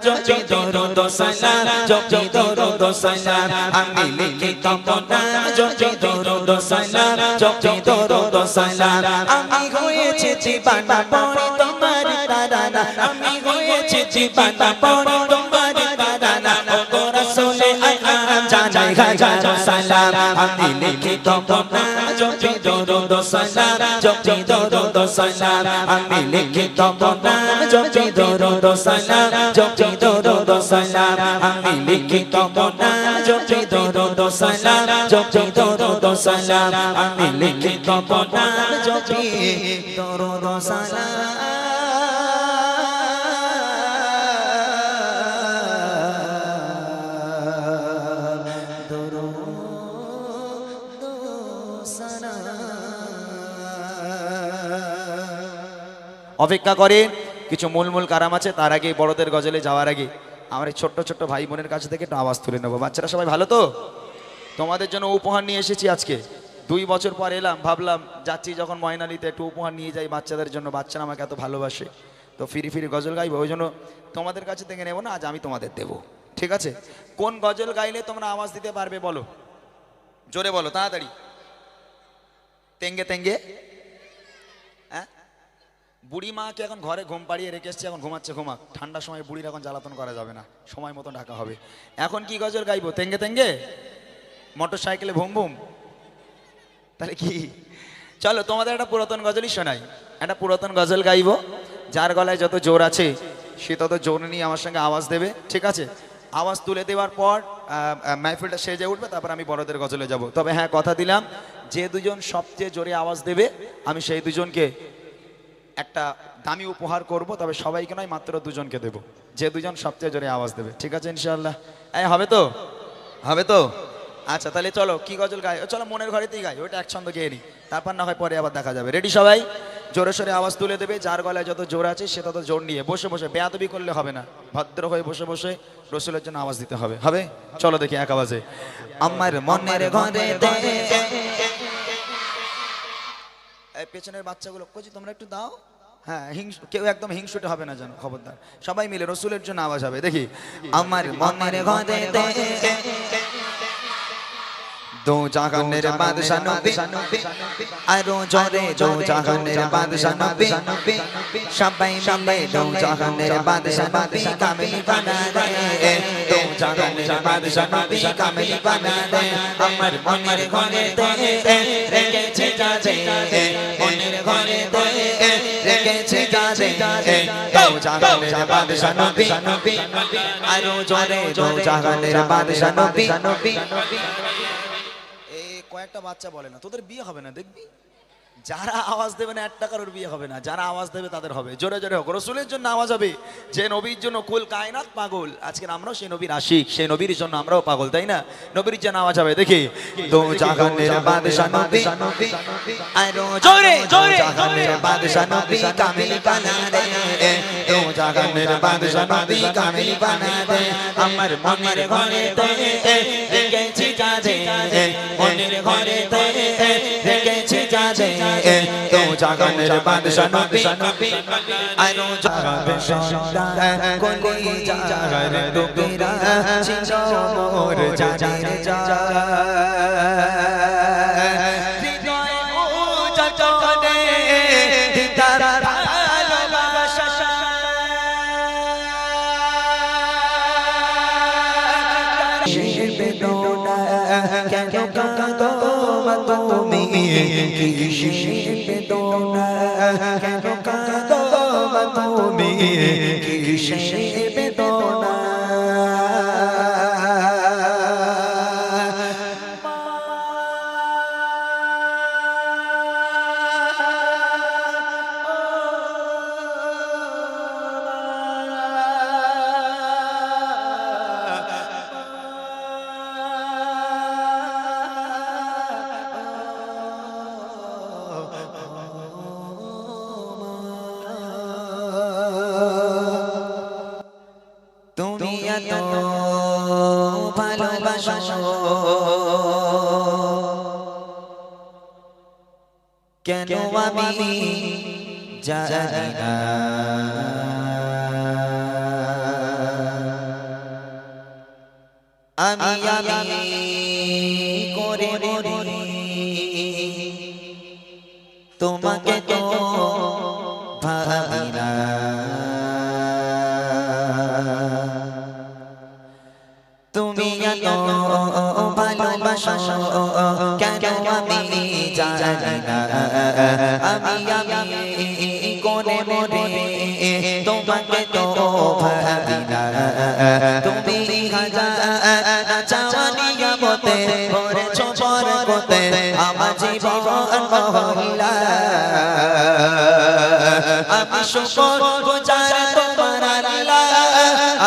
জপি দরুদ সালাম জপি দরুদ সালাম আমি লিখি তমন্না জপি দরুদ সালাম জপি দরুদ সালাম আমি হয়েছে দিবানা পড়ি তোমার তারানা আমি হয়েছে দিবানা পড়ি তোমার তারানা ও রাসূলে আকরাম জানাই হাজার সালাম আমি লিখি তমন্না জপি দরুদ সালাম জপি দরুদ সালাম আমি লিখি তমন্না জপি দরুদ সালাম জপি দরুদ সালাম আমি লিখি তমন্না জপি দরুদ সালাম জপি দরুদ সালাম আমি লিখি তমন্না জপি দরুদ সালাম অপেক্ষা করেন কিছু মূল মূল কারাম আছে তার আগে বড়দের গজলে যাওয়ার আগে আমার এই ছোট্ট ছোট্ট ভাই বোনের কাছ থেকে একটু আওয়াজ তুলে নেবো। বাচ্চারা সবাই ভালো তো? তোমাদের জন্য উপহার নিয়ে এসেছি আজকে। 2 বছর পর এলাম, ভাবলাম যাচ্ছি যখন ময়নালিতে একটু উপহার নিয়ে যাই বাচ্চাদের জন্য, বাচ্চারা আমাকে এত ভালোবাসে তো ফিরি ফিরি গজল গাইবো, ওই জন্য তোমাদের কাছে থেকে নেবো না, আজ আমি তোমাদের দেবো, ঠিক আছে? কোন গজল গাইলে তোমরা আওয়াজ দিতে পারবে বলো, জোরে বলো তাড়াতাড়ি। তেঙ্গে তেঙ্গে, হ্যাঁ? বুড়ি মাকে এখন ঘরে ঘুম পাড়িয়ে রেখে এসছে, এখন ঘুমাচ্ছে, ঘুমাক, ঠান্ডার সময় বুড়ির এখন জ্বালাতন করা যাবে না, সময় মতো ঢাকা হবে। এখন কি গজল গাইবো? তেঙ্গে তেঙ্গে, মোটর সাইকেলে ভুম ভুম, তাহলে কি? চলো তোমাদের একটা পুরাতন গজলই শোনাই, একটা পুরাতন গজল গাইবো, যার গলায় যত জোর আছে সে তত জোর নিয়ে আমার সঙ্গে আওয়াজ দেবে, ঠিক আছে? আওয়াজ তুলে দেওয়ার পর মাহফিলটা সেজে উঠবে, তারপর আমি বড়দের গজলে যাব। তবে হ্যাঁ, কথা দিলাম যে দুজন সবচেয়ে জোরে আওয়াজ দেবে আমি সেই দুজনকে একটা দামি উপহার করব, তবে সবাইকে নয়, মাত্র দুজনকে দেব, যে দুজন সবচেয়ে জোরে আওয়াজ দেবে, ঠিক আছে ইনশাআল্লাহ? হবে তো? হবে তো? আচ্ছা তাহলে চলো কি গজল গাই, চলো মনের ঘরেতেই গাই, ওইটা এক ছন্দ গেয়ে নি, তারপর না হয় পরে আবার দেখা যাবে। রেডি সবাই? জোরে সোরে আওয়াজ তুলে দেবে, যার গলায় যত জোর আছে সে তত জোর নিয়ে বসে বসে, বেয়াদবি করলে হবে না, ভদ্র হয়ে বসে বসে রসুলের জন্য আওয়াজ দিতে হবে, হবে? চলো দেখি এক আওয়াজে। আমার মনের ঘরে এই পেছনের বাচ্চাগুলো কচি তোমরা একটু দাও, হ্যাঁ, কেউ একদম হিংসুটে হবে না যেন, খবরদার, সবাই মিলে রসুলের জন্য আওয়াজ হবে। দেখি আমার মনের ঘরে দো জাহানের বাদশা নবী, আরো জোরে দো জাহানের বাদশা নবী, সবাই মিলে দো জাহানের বাদশা নবী কামিল বানা দে, দো জাহানের বাদশা নবী কামিল বানা দে। আমার মনের ঘরে রেখেছে যাজে, মনের ঘরে রেখেছে যাজে, দো জাহানের বাদশা নবী, আরো জোরে দো জাহানের বাদশা নবী। কয়েকটা বাচ্চা বলে না তোদের বিয়ে হবে না, দেখবি যারা আওয়াজ দেবে না 1 টাকার বিয়ে হবে না, যারা আওয়াজ দেবে তাদের হবে। জোরে জোরে হোক, রসুলের জন্য আওয়াজ হবে, যে নবীর জন্য কুল কায়নাত পাগল, আজকে আমরাও সেই নবীর আশিক, সেই নবীর জন্য আমরাও পাগল, তাই না? নবীর জন্য আওয়াজ হবে। দেখি দো জাহানের বাদশা নবী, আরো জোরে জোরে জাহানের বাদশা নবী কামিল বানা দে, দো জাহানের বাদশা নবী কামিল বানা দে। আমার মনের ঘরে রেখেছি যাজে, মনের ঘরে রেখেছি যাজে, দো জাহানের বাদশা নবী, আরো জাহানের সন্তান কোলি জাহার দুবিরা ছিল মোর জানের জান, হৃদয় উজাটনে দিদার ভালোবাসা, সেই বেদনা কেন কাঁদো তুমি, কিসের বেদনা কেন কাঁদো তুমি, কিসের বেদনা। তুমি এত ভালোবাসো কেন আমি জানি না, আমি আমি করে মরি তোমাকে তো ভাবি না তুমি এত ভালোবাসো কেন আমি জানি না আমি আমি করে মরি তোমাকে তো ভাবি না তুমি হাজার চাওয়ানিয়া মতে করেছো বরকতে আমার জীবন মহল্লা আমি শুকর গুজার তোমার আল্লাহ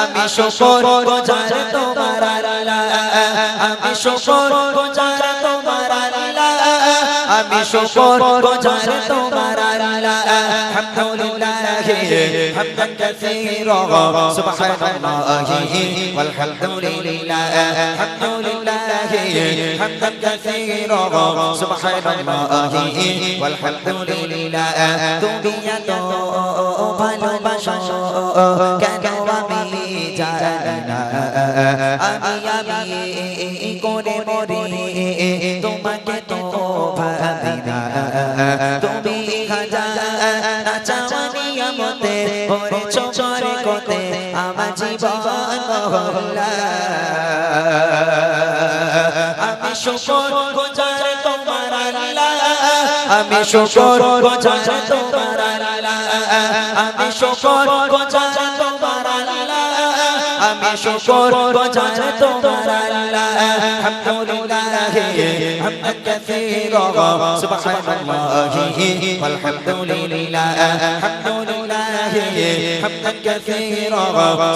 আমি শুকর গুজার তোমার আল্লাহ আমি শুকর গুজার তোমার আল্লাহ আমি শুকর গুজার তোমার আল্লাহ আলহামদুলিল্লাহ হামদান কাসীরা সুবহানাল্লাহি ওয়ালহামদুলিল্লাহ আলহামদুলিল্লাহ হামদান কাসীরা সুবহানাল্লাহি ওয়ালহামদুলিল্লাহ তুমি এত ভালোবাসো কেন আমি জানি না আমি আমি করে মরি তোমাকে তো ভাবি না তুমি হাজার চাওয়ানিয়া মতে করেছো বরকতে আমার জীবন মহল্লা আমি শুকর গুজার তোমার আল্লাহ আমি শুকর গুজার তোমার আল্লাহ আমি শুকর গুজার তোমার আল্লাহ আমি শুকর গুজার তোমার আল্লাহ আলহামদুলিল্লাহ হামদান কাসীরা সুবহানাল্লাহি ওয়ালহামদুলিল্লাহ আলহামদুলিল্লাহ হামদান কাসীরা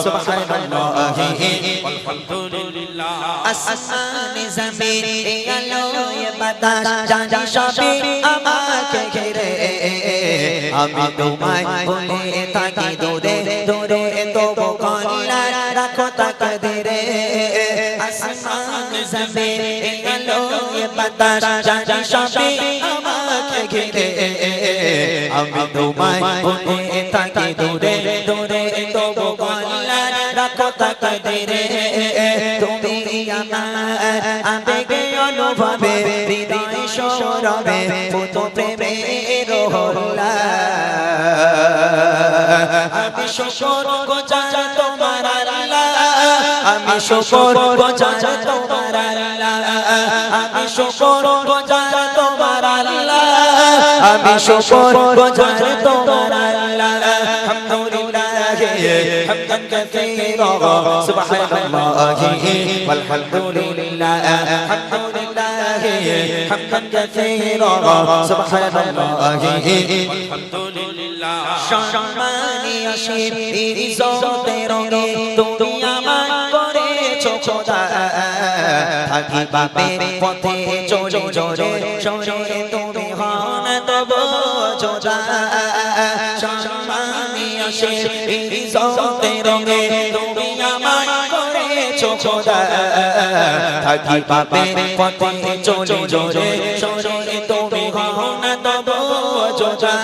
সুবহানাল্লাহি ওয়ালহামদুলিল্লাহ আসমানে জমিন আলো বাতাস জানি সবই আমাকে ঘিরে আমি তোমায় বলে থাকি দূরে দূরে তবু কল্যাণ রাখো তাকদীরে আসমান জমিন আলো বাতাস জানি সবই আমাকে ঘিরে আমি তোমায় বলে থাকি দূরে দূরে তবু কল্যাণ রাখো তাকদীরে তুমি আমার আবেগে অনুভবে হৃদয় সৌরভে পুত প্রেমের হল্লা আমি শুকর গুজার তোমার আল্লাহ আমি শুকর গুজার তোমার আল্লাহ আমি শুকর গুজার তোমার আল্লাহ আমি শুকর গুজার তোমার আল্লাহ আলহামদুলিল্লাহ হামদান কাসীরা সুবহানাল্লাহি ওয়ালহামদুলিল্লাহ আলহামদুলিল্লাহ হামদান কাসীরা সুবহানাল্লাহি ওয়ালহামদুলিল্লাহ সম্মানী আসির ইজ্জতের রঙে তুমি আমায় করেছো খোদা থাকি বাপের পথে চলে চলে সরে তুমি হন তব যোদা সম্মানী আসির ইজ্জতের রঙে তুমি আমায় করেছো খোদা থাকি বাপের পথে চলে চলে সরে তুমি হন তব যোদা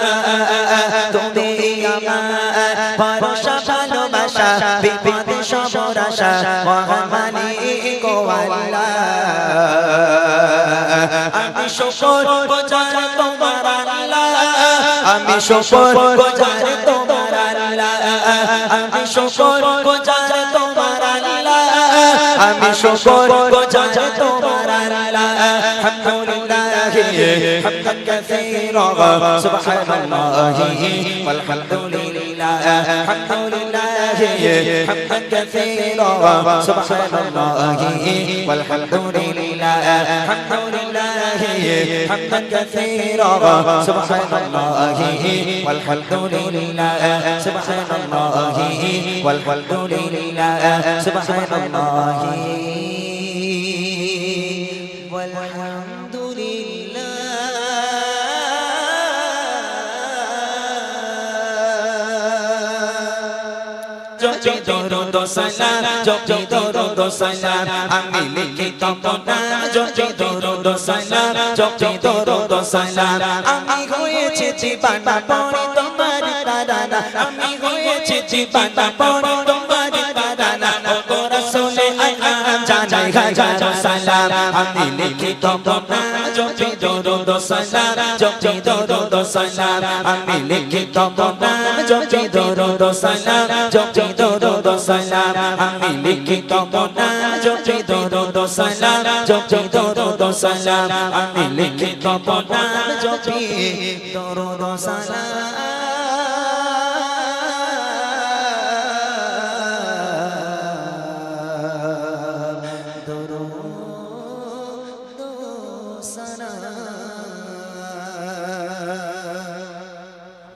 তুমি আমার ভরসা ভালোবাসা বিপদে সবর আশা মহান মালিক ও আল্লাহ আমি শুকর গুজার তোমার আল্লাহ আমি শুকর গুজার তোমার আল্লাহ আমি শুকর গুজার তোমার আল্লাহ আমি শুকর গুজার তোমার আল্লাহ আলহামদুলিল্লাহ হামদান কাসীরা সুবহানাল্লাহি ওয়ালহামদুলিল্লাহ আলহামদুলিল্লাহ হামদান কাসীরা সুবহানাল্লাহি ওয়ালহামদুলিল্লাহ আলহামদুলিল্লাহ হামদান কাসীরা সুবহানাল্লাহি ওয়ালহামদুলিল্লাহ সুবহানাল্লাহি ওয়ালহামদুলিল্লাহ সুবহানাল্লাহি জপি দরুদ সালাম জপি দরুদ সালাম আমি লিখি তমনা জপি দরুদ সালাম জপি দরুদ সালাম আমি হয়েছি জীবনা পড়ে তোমার তারানা আমি হয়েছি জীবনা পড়ে তোমার তারানা ও রাসূলে আল্লাহ জানাই সালাম আমি লিখি তপনা জপি দরুদ সালাম জপি দরুদ সালাম আমি লিখি তপনা জপি দরুদ সালাম জপি দরুদ সালাম আমি লিখি তপনা জপি দরুদ সালাম জপি দরুদ সালাম আমি লিখি তপনা জপি দরুদ সালাম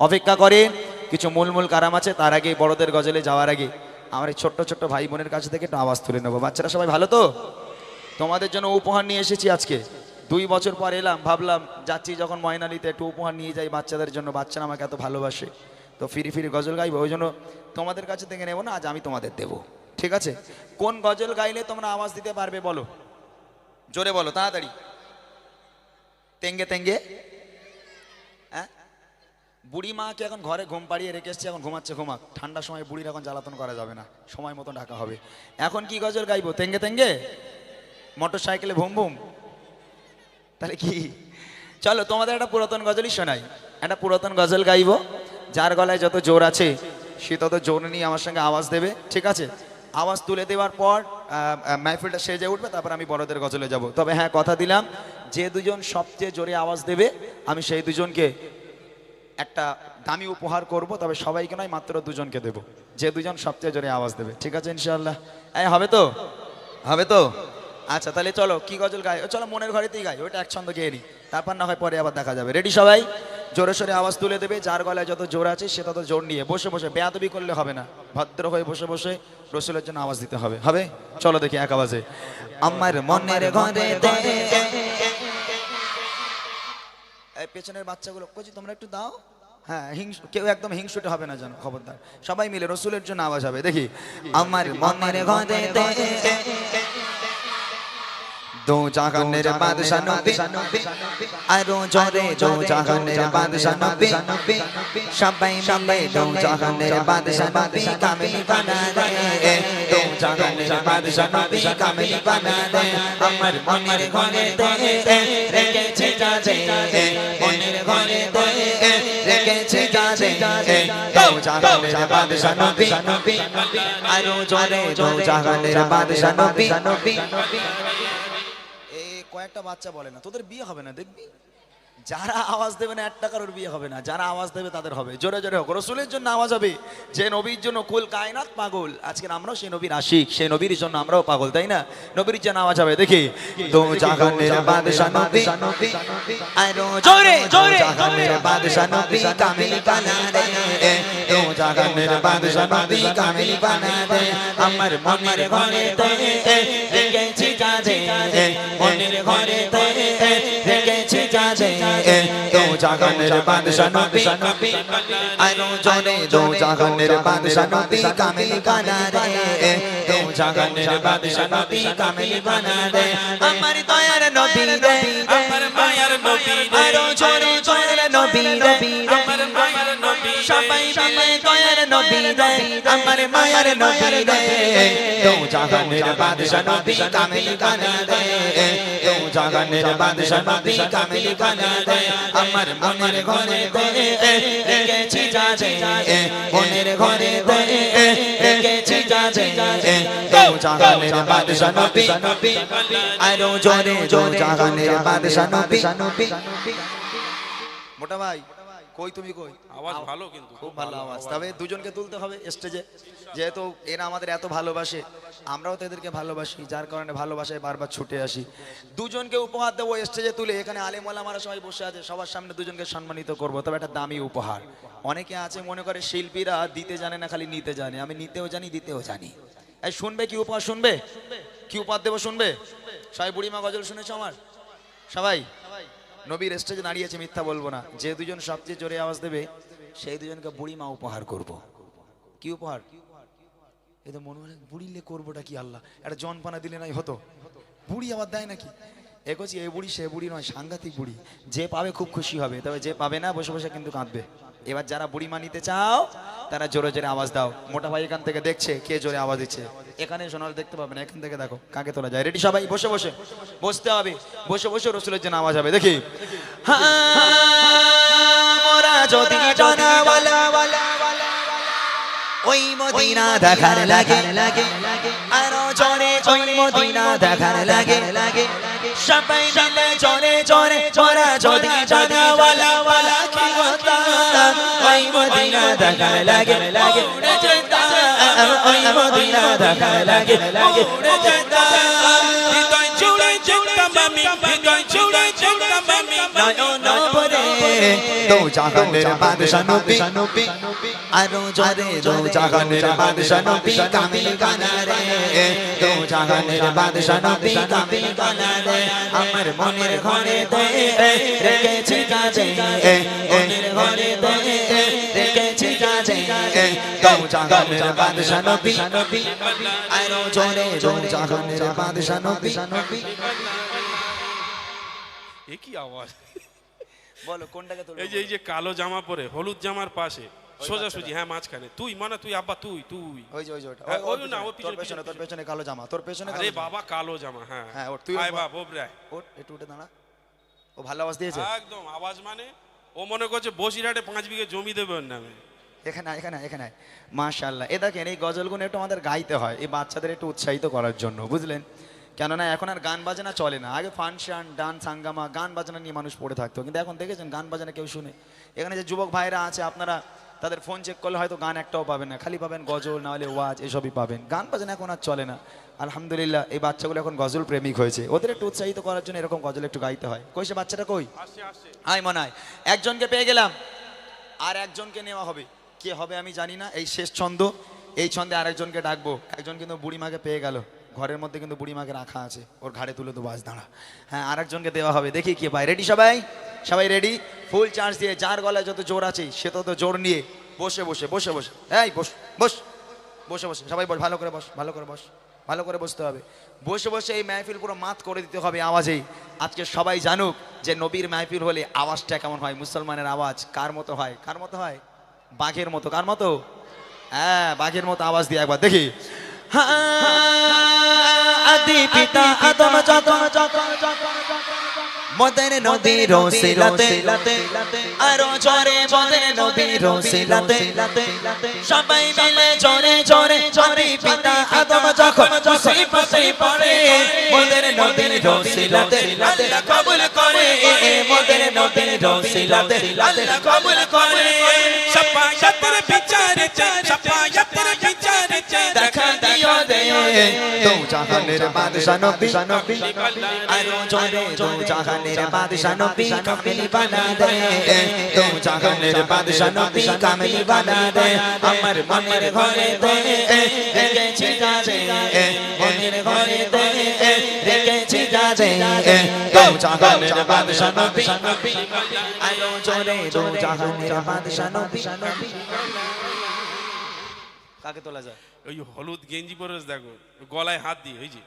অপেক্ষা করেন, কিছু মূল কারাম আছে, তার আগে বড়দের গজলে যাওয়ার আগে আমার এই ছোট্ট ছোট্ট ভাই বোনের কাছ থেকে একটু আওয়াজ তুলে নেবো। বাচ্চারা সবাই ভালো তো? তোমাদের জন্য উপহার নিয়ে এসেছি আজকে। 2 বছর পর এলাম, ভাবলাম যাচ্ছি যখন ময়নালিতে একটু উপহার নিয়ে যাই বাচ্চাদের জন্য, বাচ্চারা আমাকে এত ভালোবাসে, তো ফিরি গজল গাইবো, ওই জন্য তোমাদের কাছে থেকে নেবো না, আজ আমি তোমাদের দেবো, ঠিক আছে? কোন গজল গাইলে তোমরা আওয়াজ দিতে পারবে বলো, জোরে বলো তাড়াতাড়ি। তেঙ্গে তেঙ্গে, হ্যাঁ? বুড়ি মাকে এখন ঘরে ঘুম পাড়িয়ে রেখে এসছি, এখন ঘুমাচ্ছে, ঘুমাক, ঠান্ডার সময় বুড়ির এখন জ্বালাতন করা যাবে না, সময় মতো ঢাকা হবে। এখন কি গজল গাইবো? তেঙ্গে তেঙ্গে, মোটর সাইকেলে ভুম ভুম, তাহলে কি? চলো তোমাদের একটা পুরাতন গজলই শোনাই, একটা পুরাতন গজল গাইবো, যার গলায় যত জোর আছে সে তত জোর নিয়ে আমার সঙ্গে আওয়াজ দেবে, ঠিক আছে? আওয়াজ তুলে দেওয়ার পর মাহফিলটা সেজে উঠবে, তারপর আমি বড়দের গজলে যাব। তবে হ্যাঁ, কথা দিলাম, যে দুজন সবচেয়ে জোরে আওয়াজ দেবে আমি সেই দুজনকে একটা দামি উপহার করব, তবে সবাইকে নয়, মাত্র দুজনকে দেব, যে দুজন সবচেয়ে জোরে আওয়াজ দেবে, ঠিক আছে ইনশাআল্লাহ? হবে তো? হবে তো? আচ্ছা তাহলে চলো, কি গজল গাই? চলো মনের ঘরেতেই গাই, ওইটা এক ছন্দ গেয়ে নিই, তারপর না হয় পরে আবার দেখা যাবে। রেডি সবাই? জোরে সোরে আওয়াজ তুলে দেবে, যার গলায় যত জোর আছে সে তত জোর নিয়ে বসে বসে, বেয়াদবি করলে হবে না, ভদ্র হয়ে বসে বসে রসুলের জন্য আওয়াজ দিতে হবে, হবে? চলো দেখি এক আওয়াজে। আমার মনের ঘরে এই পেছনের বাচ্চাগুলো কচি, তোমরা একটু দাও। হ্যাঁ, কেউ একদম হিংসুটে হবে না যেন, খবরদার, সবাই মিলে রসুলের জন্য আওয়াজ হবে, দেখি। আমার মনের ঘরে দো জাহানের বাদশা নবী, আরো জোরে দো জাহানের বাদশা নবী, সবাই মিলে দো জাহানের বাদশা নবী কামিল বানা দে, দো জাহানের বাদশা নবী কামিল বানা দে। আমার মনের ঘরে রেখেছে যাজে, মনের ঘরে রেখেছে যাজে, দো জাহানের বাদশা নবী, আরো জোরে দো জাহানের বাদশা নবী। কয়েকটা বাচ্চা বলে না, তোদের বিয়ে হবে না, দেখবি যারা আওয়াজ দেবে না 1 টাকার বিয়ে হবে না, যারা আওয়াজ দেবে তাদের হবে। জোরে জোরে হোক, রসুলের জন্য আওয়াজ হবে, যে নবীর জন্য কুল কায়নাত পাগল। আজকে আমরাও সেই নবীর আশিক, সেই নবীর জন্য আমরাও পাগল, তাই না? নবীর জন্য আওয়াজ হবে, দেখি। দো জাহানের বাদশা নবী, আরো জোরে জোরে জাহানের বাদশা নবী কামিল বানা দে, দো জাহানের বাদশা নবী কামিল বানা দে। আমার মনের ঘরে রেখেছি যাজে, মনের ঘরে রেখেছি যাজে, দো জাহানের বাদশা নবী, আরো জোরে দো জাহানের বাদশা নবী কামিল বানা দে, দো জাহানের বাদশা নবী কামিল বানা দে। আমার দয়ার নবী রে, আমার মায়ার নবী রে, আরো জোরে জোরে নবী রে, আমার মায়ার নবী, সবাই মিলে দয়ার নবী রে, আমার মায়ার নবী রে, দো জাহানের বাদশা নবী কামিল বানা দে, দো জাহানের বাদশা নবী কামিল বানা দে। আমার মনের ঘরে রেখেছি যাজে, মনের ঘরে রেখেছি যাজে, দো জাহানের বাদশা নবী, আরো জোরে দো জাহানের বাদশা নবী। মোটা ভাই কই, তুমি কই? আওয়াজ ভালো, কিন্তু খুব ভালো আওয়াজ। তবে দুজনকে তুলতে হবে স্টেজে, যেহেতু এরা আমাদের এত ভালোবাসে, আমরাও তো এদেরকে ভালোবাসি, যার কারণে ভালোবাসায় বারবার ছুটে আসি। দুজনকে উপহার দেবো স্টেজে তুলে, এখানে আলেম ওলামারা সবাই বসে আছে, সবার সামনে দুজনকে সম্মানিত করবো, তবে একটা দামি উপহার। অনেকে আছে মনে করে শিল্পীরা দিতে জানে না, খালি নিতে জানে, আমি নিতেও জানি দিতেও জানি। এই শুনবে কি উপহার? শুনবে কি উপহার দেবো? শুনবে সবাই? বুড়িমা গজল শুনেছো আমার সবাই? নবীর স্টেজে দাঁড়িয়েছে, মিথ্যা বলবো না, যে দুজন সবচেয়ে জোরে আওয়াজ দেবে সেই দুজনকে বুড়িমা উপহার করব। কি উপহার? এই তো মনে হয় বুড়িলে করবোটা কি, আল্লাহ একটা জনপানা দিলে নাই হতো, বুড়ি আবার দেয় নাকি? এগোছি, এই বুড়ি সে বুড়ি নয়, সাংঘাতিক বুড়ি। যে পাবে খুব খুশি হবে, তবে যে পাবে না বসে বসে কিন্তু কাঁদবে। এবার যারা বুড়িমা নিতে চাও তারা জোরে জোরে আওয়াজ দাও। মোটা ভাই এখান থেকে দেখছে কে জোরে আওয়াজ দিচ্ছে, এখানে সোনাল দেখতে পাবে না, এখান থেকে দেখো কাকে তোলা যায়। রেডি সবাই? বসে বসে বসতে হবে, বসে বসে রসুলের জন্য আওয়াজ হবে। দেখি মোরা যদি জানাওয়ালা ওই মদিনা দেখার লাগে আরো জোরে ওই মদিনা দেখার লাগে সবাই মিলে জোরে জোরে মোরা যদি জানাওয়ালা কি কথা ওই মদিনা দেখার লাগে উড়ে যেতাম ওই মদিনা দেখার লাগে উড়ে যেতাম হৃদয় জুড়ে যেতাম আমি হৃদয় জুড়ে যেতাম আমি নয়ন ভরে দো জাহানের বাদশা নবী আরো জোরে দো জাহানের বাদশা নবী কামিল গানা রে দো জাহানের বাদশা নবী কামিল গানা রে আমার মনের ঘরে দে রেখেছি কাজে মনের ঘরে দে রেখেছি কাজে দো জাহানের বাদশা নবী আরো জোরে দো জাহানের বাদশা নবী এ কি আওয়াজ? বলো কোনটাকে তুলবো? এই যে কালো জামা পরে হলুদ জামার পাশে সোজা সুজি, হ্যাঁ মাঝখানে তুই মানে তুই আব্বা তুই ওই যে ওটা হ্যাঁ, ওই না, ও তোর পিছনে, পেছনে তোর পেছনে কালো জামা, তোর পেছনে আরে কালো জামা। বাবা কালো জামা, হ্যাঁ হ্যাঁ, ওর তুই আয় বাবা ওবরায় ওর একটু উঠে দাঁড়া। ও ভালো আওয়াজ দিয়েছে। একদম আওয়াজ মানে ও মনে করছে বসিরহাটে 5 বিঘে জমি দেবে ওর নামে। এখানে মাশাআল্লাহ। এ দেখেন এই গজলগুলো একটু আমাদের গাইতে হয় এই বাচ্চাদের একটু উৎসাহিত করার জন্য, বুঝলেন? কেননা এখন আর গান বাজনা চলে না। আগে ফাংশন ডান্স হাঙ্গামা গান বাজনা নিয়ে মানুষ পড়ে থাকতো, কিন্তু এখন দেখেছেন গান বাজনা কেউ শুনে? এখানে যে যুবক ভাইরা আছে আপনারা তাদের ফোন চেক করলে হয়তো গান একটাও পাবেন না, খালি পাবেন গজল না হলে ওয়াজ, এসবই পাবেন। গান বাজনা এখন আর চলে না। আলহামদুলিল্লাহ এই বাচ্চাগুলো এখন গজল প্রেমিক হয়েছে, ওদের একটু উৎসাহিত করার জন্য এরকম গজল একটু গাইতে হয়। কই সে বাচ্চাটা কই? আয় মনে হয় একজনকে পেয়ে গেলাম, আর একজনকে নেওয়া হবে। কে হবে আমি জানি না, এই শেষ ছন্দ, এই ছন্দে আরেকজনকে ডাকবো। একজন কিন্তু বুড়িমাকে পেয়ে গেল, ঘরের মধ্যে কিন্তু বুড়িমাকে রাখা আছে, ওর ঘাড়ে তুলে দেবো আজ দাঁড়া। হ্যাঁ আরেকজনকে দেওয়া হবে, দেখি কে ভাই। রেডি সবাই? সবাই রেডি? ফুল চার্জ দিয়ে যার গলায় যত জোর আছে সে তত জোর নিয়ে বসে বসে বসে বসে এই বস বস বসে বসে সবাই বস, ভালো করে বস, ভালো করে বস, ভালো করে বসতে হবে। বসে বসে এই মাহফিল পুরো মাত করে দিতে হবে আওয়াজেই। আজকে সবাই জানুক যে নবীর মাহফিল হলে আওয়াজটা কেমন হয়। মুসলমানের আওয়াজ কার মতো হয়? কার মতো হয়? বাঘের মতো। কার মতো? হ্যাঁ বাঘের মতো আওয়াজ দিয়ে একবার দেখি। আদি পিতা আদম যত মদের নদীর রসিলাতে আরো জোরে মদের নদীর রসিলাতে সবাই মিলে জোরে জোরে জোরে পিতা আদম যখন মুসিবতে পড়ে মদের নদীর রসিলাতে আল্লাহ কবুল করে মদের নদীর রসিলাতে আল্লাহ কবুল করে। সাফায়াতের বিচারে চাই, সাফায়াতের বিচারে চাই, দেখা দিও দে দো জাহানের বাদশা নবী আরো জোরে দো জাহানের বাদশা নবী কামিল বানা দে দো জাহানের বাদশা নবী কামিল বানা দে আমার মনের ঘরে দে রেখেছি কাজে মনের ঘরে দে রেখেছি কাজে দো জাহানের বাদশা নবী আরো জোরে দো জাহানের বাদশা নবী। কাকে তোলা যায়? ওই হলুদ গেঞ্জি পরে দেখো গলায় হাত দিয়ে, ওই যে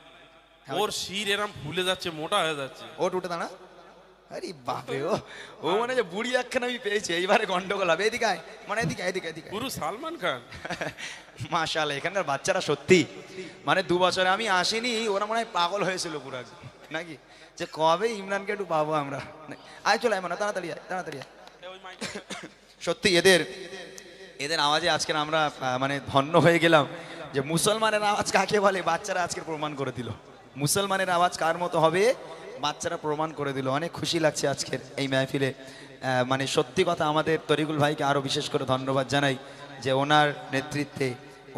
ওর শির এরম ফুলে যাচ্ছে, মোটা হয়ে যাচ্ছে। ও উঠে দাঁড়া। আরে বাপরে, ও মানে যে বুড়ি একখানা আমি পেয়েছি, এইবারে গন্ডগোল হবে। এদিকে আয়, মানে এদিকে এদিকে এদিকে। পুরো সালমান খান। মাশাআল্লাহ এখানকার বাচ্চারা সত্যি মানে 2 বছরে আমি আসিনি, ওরা মনে হয় পাগল হয়েছিল পুরো একদম, নাকি যে কবে ইমরানকে একটু পাবো আমরা। আয় চলে আয়, মানে তাড়াতাড়ি আয়, তাড়াতাড়ি আয়। সত্যি এদের আওয়াজে আজকের আমরা মানে ধন্য হয়ে গেলাম যে মুসলমানের আওয়াজ কাকে বলে বাচ্চারা আজকে প্রমাণ করে দিল। মুসলমানের আওয়াজ কার মতো হবে বাচ্চারা প্রমাণ করে দিল। অনেক খুশি লাগছে আজকের এই মাহফিলে। মানে সত্যি কথা আমাদের তরিকুল ভাইকে আরও বিশেষ করে ধন্যবাদ জানাই যে ওনার নেতৃত্বে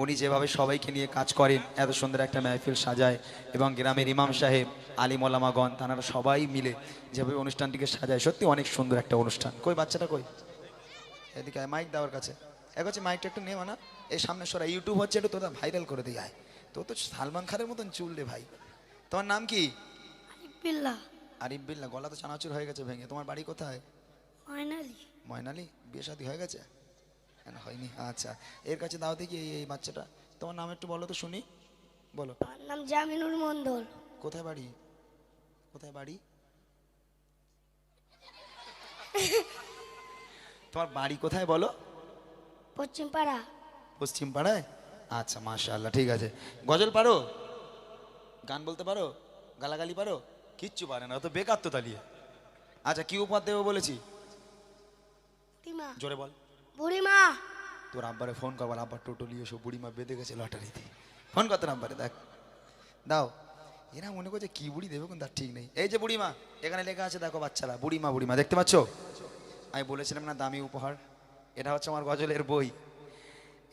উনি যেভাবে সবাইকে নিয়ে কাজ করেন, এত সুন্দর একটা মাহফিল সাজায় এবং গ্রামের ইমাম সাহেব আলিম ওলামাগণ তারা সবাই মিলে যেভাবে অনুষ্ঠানটিকে সাজায়, সত্যি অনেক সুন্দর একটা অনুষ্ঠান। কই বাচ্চাটা কই? এদিকে মাইক দেওয়ার কাছে এগোচ্ছে, মাইকটা একটু নেওয়া না, এই সামনে সরা, ইউটিউব হচ্ছে একটু তোরা ভাইরাল করে দিয়ে আয়। তো সালমান খানের মতন চুল রে ভাই। তোমার নাম কি? আরিফ বিল্লাহ। গলা তো চানাচুর হয়ে গেছে ভেঙে। তোমার বাড়ি কোথায়? ময়নালি। বিয়ে শাদী হয়ে গেছে? হয়নি, আচ্ছা। এর কাছে দাও দেখি এই বাচ্চাটা। তোমার নাম একটু বলো তো শুনি, বলো। আমার নাম জামিনুর মন্ডল। কোথায় বাড়ি? কোথায় বাড়ি? তোমার বাড়ি কোথায় বলো? পশ্চিম পাড়া। পশ্চিম পাড়ায়? আচ্ছা, মাশাআল্লাহ, ঠিক আছে। গজল পারো? গান বলতে পারো? গালাগালি পারো? কিচ্ছু পারে না, তো বেকার তো তালিয়ে। আচ্ছা, কি উপহার দেবো বলেছি? বুড়িমা। জোরে বল। বুড়িমা। তোর আব্বারে ফোন করবার, আব্বার টোটো নিয়ে এসো, বুড়িমা বেঁধে গেছে লটারিতে। ফোন কর তোর আব্বারে, দেখ দাও। এরা মনে করছে কি বুড়ি দেবে, কিন্তু তার ঠিক নেই। এই যে বুড়িমা, এখানে লেখা আছে দেখো বাচ্চারা, বুড়িমা বুড়িমা, দেখতে পাচ্ছ? আমি বলেছিলাম না দামি উপহার। এটা হচ্ছে আমার গজলের বই।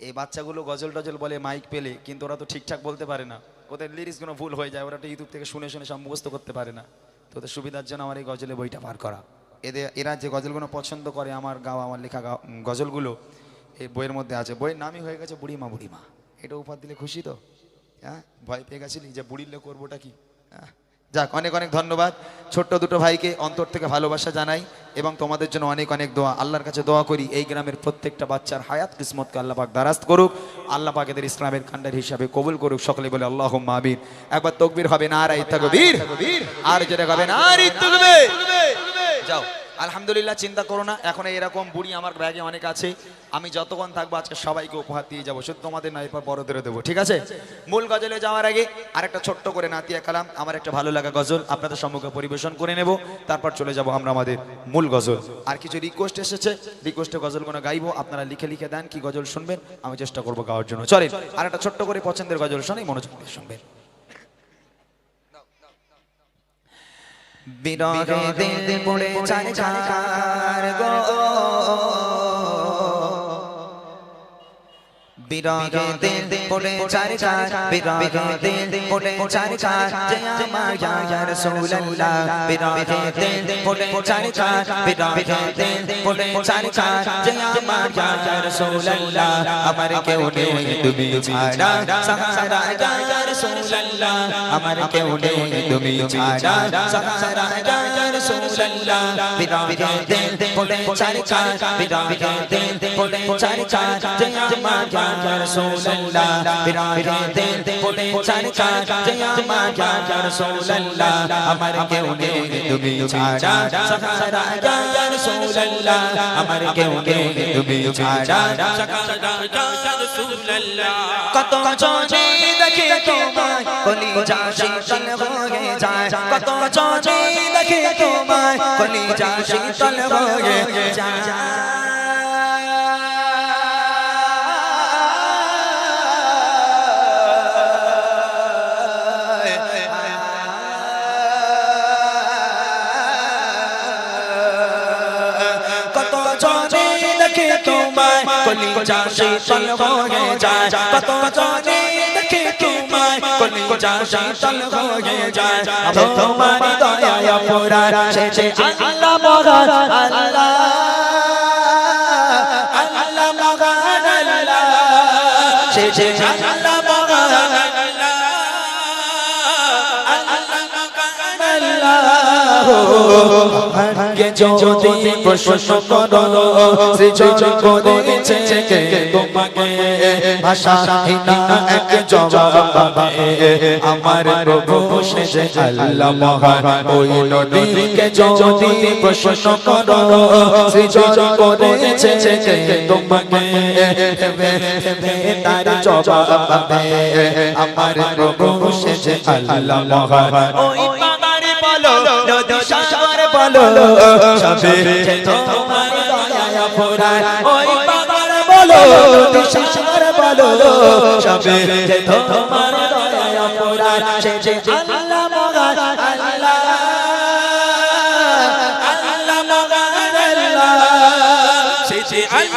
এই বাচ্চাগুলো গজল টজল বলে মাইক পেলে, কিন্তু ওরা তো ঠিকঠাক বলতে পারে না, ওদের লিরিক্সগুলো ভুল হয়ে যায়, ওরা তো ইউটিউব থেকে শুনে শুনে সব মুখস্থ করতে পারে না। তো ওদের সুবিধার জন্য আমার এই গজলের বইটা পার করা। এরা যে গজলগুলো পছন্দ করে, আমার গাওয়া, আমার লেখা গজলগুলো এই বইয়ের মধ্যে আছে। বইয়ের নামই হয়ে গেছে বুড়িমা বুড়িমা। এটা উপহার দিলে খুশি তো? হ্যাঁ, ভয় পেয়ে গেছিলি যে বুড়িলে করবোটা কি? হ্যাঁ, যাক, অনেক অনেক ধন্যবাদ। ছোট্ট দুটো ভাইকে অন্তর থেকে ভালোবাসা জানাই এবং তোমাদের জন্য অনেক অনেক দোয়া। আল্লাহর কাছে দোয়া করি এই গ্রামের প্রত্যেকটা বাচ্চার হায়াত কিসমতকে আল্লাহ পাক দারাজ করুক, আল্লাহ পাক এদের ইসলামের কান্ডার হিসাবে কবুল করুক। সকলে বলে আল্লাহুম্মা আমিন। একবার তাকবীর হবে, নারায়ে তাকবীর, আর যেটা হবে নারায়ে তাকবীর। যাও, আলহামদুলিল্লাহ, চিন্তা করো না। এখন এরকম বুড়ি আমার ব্যাগে অনেক আছে, আমি যতক্ষণ থাকবো আজকে সবাইকে উপহার দিয়ে যাবো, শুধু তোমাদের না, এরপর বড়দেরও দেবো, ঠিক আছে? মূল গজলে যাওয়ার আগে আরেকটা ছোট্ট করে নাতিয়া কালাম, আমার একটা ভালো লাগা গজল আপনাদের সম্মুখে পরিবেশন করে নেব, তারপর চলে যাব আমরা আমাদের মূল গজল। আর কিছু রিকোয়েস্ট এসেছে, রিকোয়েস্টে গজলগুলো গাইবো, আপনারা লিখে লিখে দেন কি গজল শুনবেন, আমি চেষ্টা করবো গাওয়ার জন্য। চলেন আর একটা ছোট্ট করে পছন্দের গজল শোনাই, মনোযোগ দিয়ে শুনবেন। বিরহে দিল পড়ে চার গো, বিরহে দিল পড়ে চার, বিরহে দিল পড়ে চার, জয় আমার ইয়া রাসূলুল্লাহ। বিরহে দিল পড়ে চার, বিরহে দিল পড়ে চার, জয় আমার ইয়া রাসূলুল্লাহ। আমার কেউ নেই তুমি ছাড়া, সাহারা ইয়া রাসূলুল্লাহ। আমার কেউ নেই তুমি ছাড়া, সাহারা ইয়া রাসূলুল্লাহ। বিরহে দিল পড়ে চার, বিরহে দিল পড়ে চার, জয় আমার ইয়া রাসূলুল্লাহ। বিরহে দিল পড়ে চার, জয় আমার ইয়া রাসূলুল্লাহ। আমার কেউ নেই তুমি ছাড়া, সাহারা ইয়া রাসূলুল্লাহ। আমার কেউ নেই তুমি ছাড়া, সাহারা ইয়া রাসূলুল্লাহ। কত জনে দেখে তোমায় কলিজা শীতল হয়ে যায়, কত জনে দেখে তোমায় কলিজা শীতল হয়ে যায়। কলিজা শীতল হয়ে যায়, কত জনে দেখে তোমায় কলিজা শীতল হয়ে যায়। তোমার দয়ায় অপরাধ শেষে আল্লাহ মহান, আল্লাহ আল্লাহ মহান, আল্লাহ শেষে আল্লাহ মহান, আল্লাহ কে যদি প্রশ্ন করো সৃজন করেছে কে তোমাকে, ভাষাহীনা এক জবাব পাবে আমার প্রভু সে আল্লাহ মহান। ওই নদীকে যদি প্রশ্ন করো সৃজন করেছে কে তোমাকে, তার জবাব পাবে আমার প্রভু সে আল্লাহ মহান। ওই নদী সাগর বলো সবে তোমার দয়ায় অপরাধ, ওই পাগল বলো নদী সাগর বলো সবে তোমার দয়ায় অপরাধ। সে আল্লাহ মহান, আল্লাহ আল্লাহ মহান, আল্লাহ সে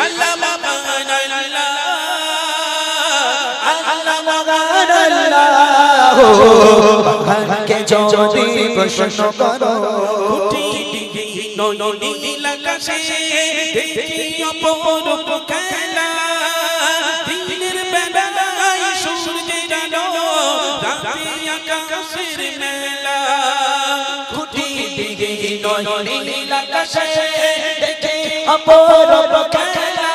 আল্লাহ মহান, আল্লাহ আল্লাহ মহান, আল্লাহ কে যদি প্রশ্ন করো নীল আকাশে দেখি অপরূপ খেলা, দিনের বেলায় সূর্যের আলো, রাতে আকাশের মেলা। খুঁটি দিকে নীল আকাশে দেখি অপরূপ খেলা,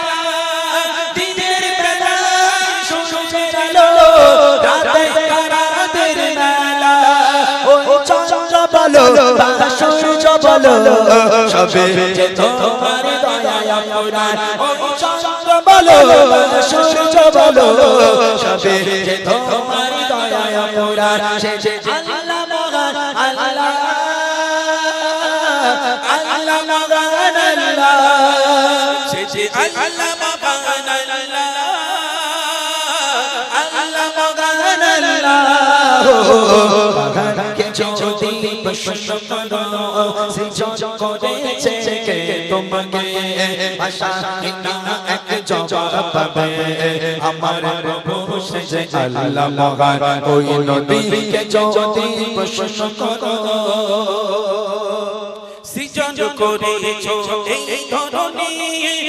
দিনের বেলায় সূর্যের আলো, রাতে আকাশের মেলা। ও চন্দ্র বলো সূর্য বলো সবে তোমার দয়ায় পুরাণ ওই চন্দ্র বলো সূর্য বলো সবে যে তোমার দয়া পুরাণ সে যে আল্লাহ মহান আল্লাহ আল্লাহ মহান আল্লাহ সে যে আল্লাহ মহান আল্লাহ আল্লাহ মহান আল্লাহ কে যদি প্রশ্ন করো সৃজন করেছে কে তোমাকে আশা না এক জবাব পাবে আমার প্রভু সে যে আল্লাহ মহান ওই নবীকে যদি প্রশ্ন করো সৃজন করেছো এই ধরনী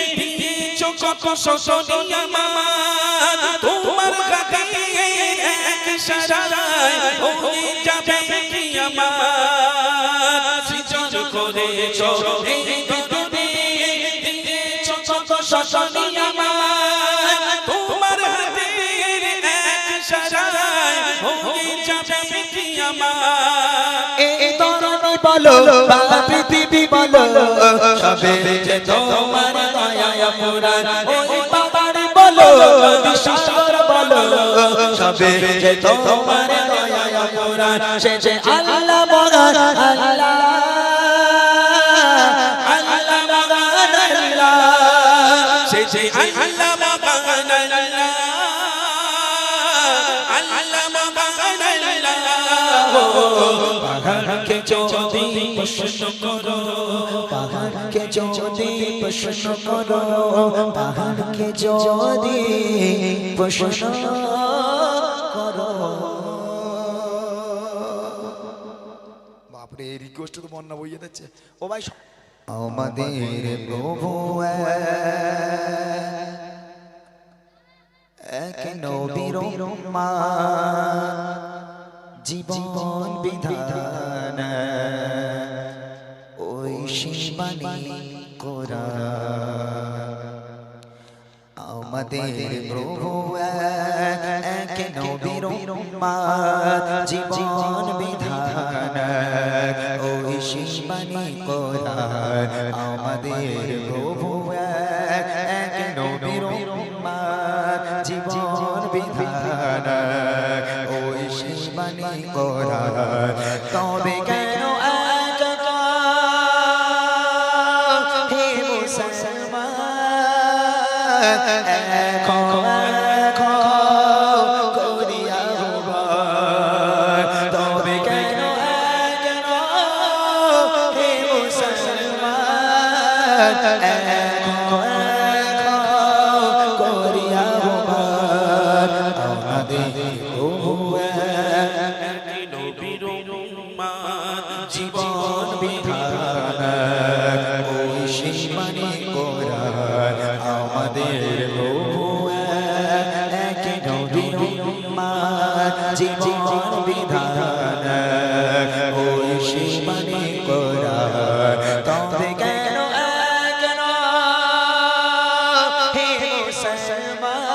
দিয়েছো কত শোষণী আমার তোমার কাছে এক ইশারায় হয়ে যাবে কি আমার সৃজন করেছো এই ধরনী দিয়েছো কত শোষণী আমার তোমার হাতে এক ইশারায় হয়ে যাবে কি আমার এই ধরনী বলো বা পৃথিবী বলো সবে যে তোমার দয়া পুরাণ ওই পাহাড় বলো সাগর বলো সবে যে তোমার দয়া পুরাণ সে যে আল্লাহ মহান আল্লাহ আল্লাহ মহান আল্লাহ সে যে আল্লাহ মহান আল্লাহ আল্লাহ মহান আল্লাহ পাহাড়কে যদি প্রশ্ন করো পাহাড়কে যদি প্রশ্ন করো পাহাড়কে যদি প্রশ্ন করো বাপরে এই রিকোয়েস্ট তো বন্যা বইয়ে দিচ্ছে ও ভাই আমাদের প্রভু এক নবীর জীবন বিধান ওই শিবানী কোরআন আমাদের প্রভু এক নবীর জীবন বিধান ওই শিবানী কোরআন আমাদের প্রভু এক নবীর জীবন বিধান ওই শিবানী কোরআন তবে কেন হে মুসলমান করিয়া তবে কেন হে মুসলমান করিয়া আমাদের নবীর উম্মাত জীবন বিধান ওই শিবানী কোরআন আমাদের প্রভু এক নবীর উম্মাত জীবন বিধান ওই শিবানী কোরআন তবে কেন কেন হে মুসলমান